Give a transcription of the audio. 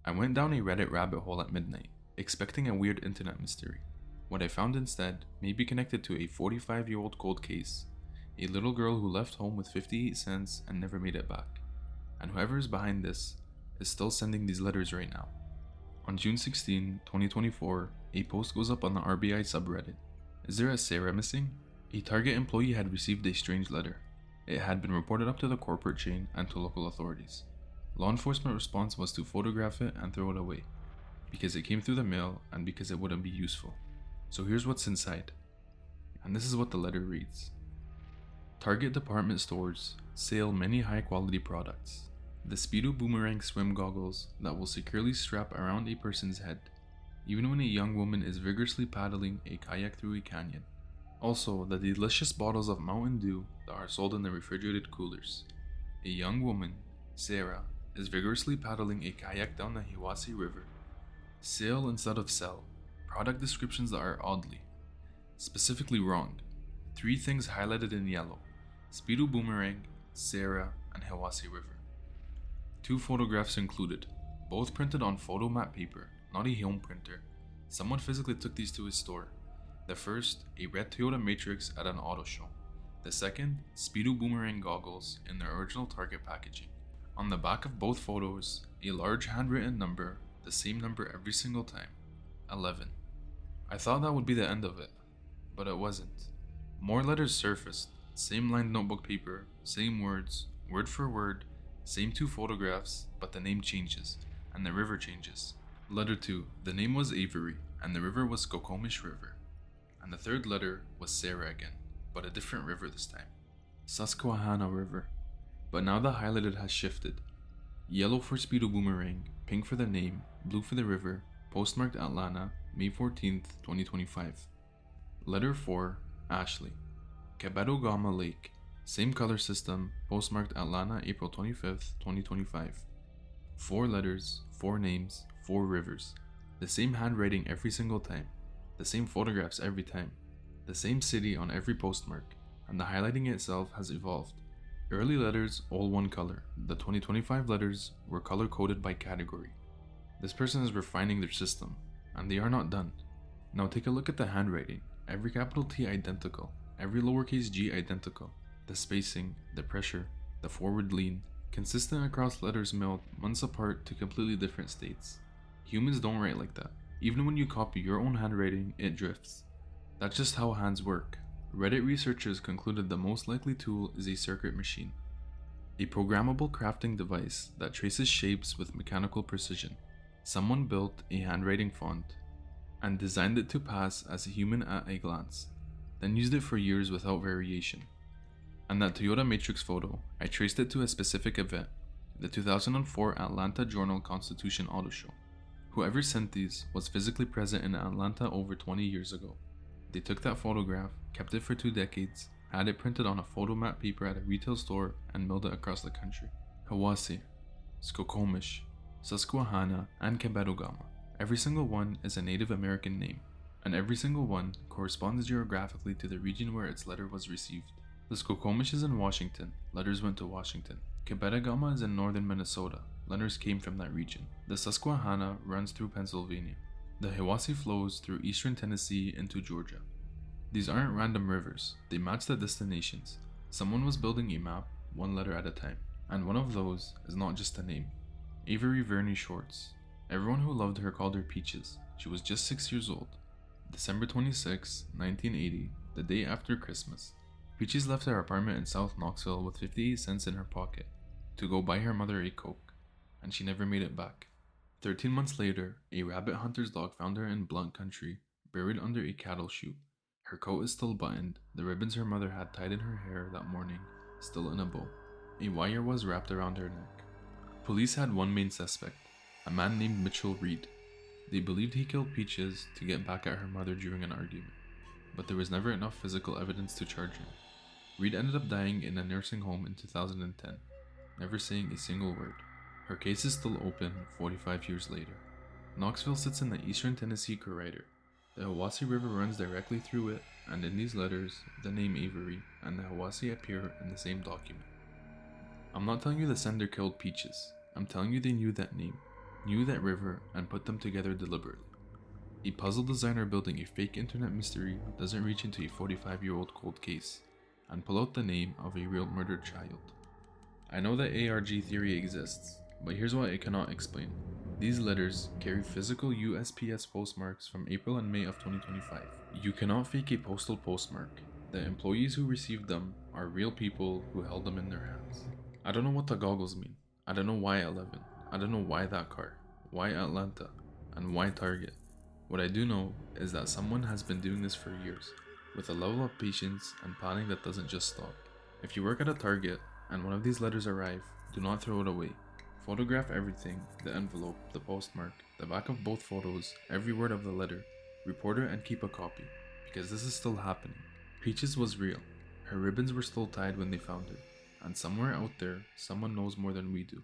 I went down a Reddit rabbit hole at midnight, expecting a weird internet mystery. What I found instead may be connected to a 45-year-old cold case, a little girl who left home with 58 cents and never made it back. And whoever is behind this is still sending these letters right now. On June 16, 2024, a post goes up on the RBI subreddit. Is there a Sarah missing? A Target employee had received a strange letter. It had been reported up to the corporate chain and to local authorities. Law enforcement response was to photograph it and throw it away, because it came through the mail and because it wouldn't be useful. So here's what's inside. And this is what the letter reads. Target department stores sell many high quality products. The Speedo Boomerang swim goggles that will securely strap around a person's head, even when a young woman is vigorously paddling a kayak through a canyon. Also, the delicious bottles of Mountain Dew that are sold in the refrigerated coolers. A young woman, Sarah, is vigorously paddling a kayak down the Hiwassee River. Sale instead of sell. Product descriptions that are oddly, specifically wrong. 3 things highlighted in yellow. Speedo Boomerang, Sarah, and Hiwassee River. 2 photographs included, both printed on photomat paper, not a home printer. Someone physically took these to his store. The first, a red Toyota Matrix at an auto show. The second, Speedo Boomerang goggles in their original Target packaging. On the back of both photos, a large handwritten number, the same number every single time, 11. I thought that would be the end of it, but it wasn't. More letters surfaced, same lined notebook paper, same words, word for word, same 2 photographs, but the name changes, and the river changes. Letter 2, the name was Avery, and the river was Skokomish River. And the third letter was Sarah again, but a different river this time. Susquehanna River. But now the highlighted has shifted. Yellow for Speedo Boomerang, pink for the name, blue for the river, postmarked Atlanta, May 14th, 2025. Letter 4, Ashley. Cabetogama Lake. Same color system, postmarked Atlanta, April 25th, 2025. 4 letters, 4 names, 4 rivers. The same handwriting every single time. The same photographs every time. The same city on every postmark. And the highlighting itself has evolved. Early letters, all one color. The 2025 letters were color coded by category. This person is refining their system, and they are not done. Now take a look at the handwriting. Every capital T identical. Every lowercase g identical. The spacing, the pressure, the forward lean, consistent across letters mailed months apart to completely different states. Humans don't write like that. Even when you copy your own handwriting, it drifts. That's just how hands work. Reddit researchers concluded the most likely tool is a circuit machine, a programmable crafting device that traces shapes with mechanical precision. Someone built a handwriting font and designed it to pass as a human at a glance, then used it for years without variation. And that Toyota Matrix photo, I traced it to a specific event, the 2004 Atlanta Journal-Constitution Auto Show. Whoever sent these was physically present in Atlanta over 20 years ago. They took that photograph, kept it for 2 decades, had it printed on a photomat paper at a retail store, and mailed it across the country. Hiwassee, Skokomish, Susquehanna, and Cabetogama. Every single one is a Native American name, and every single one corresponds geographically to the region where its letter was received. The Skokomish is in Washington, letters went to Washington. Cabetogama is in northern Minnesota, letters came from that region. The Susquehanna runs through Pennsylvania. The Hiwassee flows through eastern Tennessee into Georgia. These aren't random rivers, they match the destinations. Someone was building a map, 1 letter at a time, and one of those is not just a name. Avery Verney Shorts. Everyone who loved her called her Peaches. She was just 6 years old. December 26, 1980, the day after Christmas. Peaches left her apartment in South Knoxville with 58 cents in her pocket to go buy her mother a Coke, and she never made it back. 13 months later, a rabbit hunter's dog found her in Blunt Country, buried under a cattle chute. Her coat is still buttoned, the ribbons her mother had tied in her hair that morning, still in a bow. A wire was wrapped around her neck. Police had one main suspect, a man named Mitchell Reed. They believed he killed Peaches to get back at her mother during an argument, but there was never enough physical evidence to charge him. Reed ended up dying in a nursing home in 2010, never saying a single word. Her case is still open 45 years later. Knoxville sits in the eastern Tennessee corridor. The Hiwassee River runs directly through it, and in these letters, the name Avery and the Hiwassee appear in the same document. I'm not telling you the sender killed Peaches, I'm telling you they knew that name. knew that river and put them together deliberately. A puzzle designer building a fake internet mystery doesn't reach into a 45-year-old cold case and pull out the name of a real murdered child. I know that ARG theory exists, but here's what it cannot explain. These letters carry physical USPS postmarks from April and May of 2025. You cannot fake a postal postmark. The employees who received them are real people who held them in their hands. I don't know what the goggles mean. I don't know why 11. I don't know why that car. Why Atlanta? And why Target? What I do know is that someone has been doing this for years, with a level of patience and planning that doesn't just stop. If you work at a Target and one of these letters arrive, do not throw it away. Photograph everything, the envelope, the postmark, the back of both photos, every word of the letter. Report it and keep a copy, because this is still happening. Peaches was real. Her ribbons were still tied when they found her, and somewhere out there, someone knows more than we do.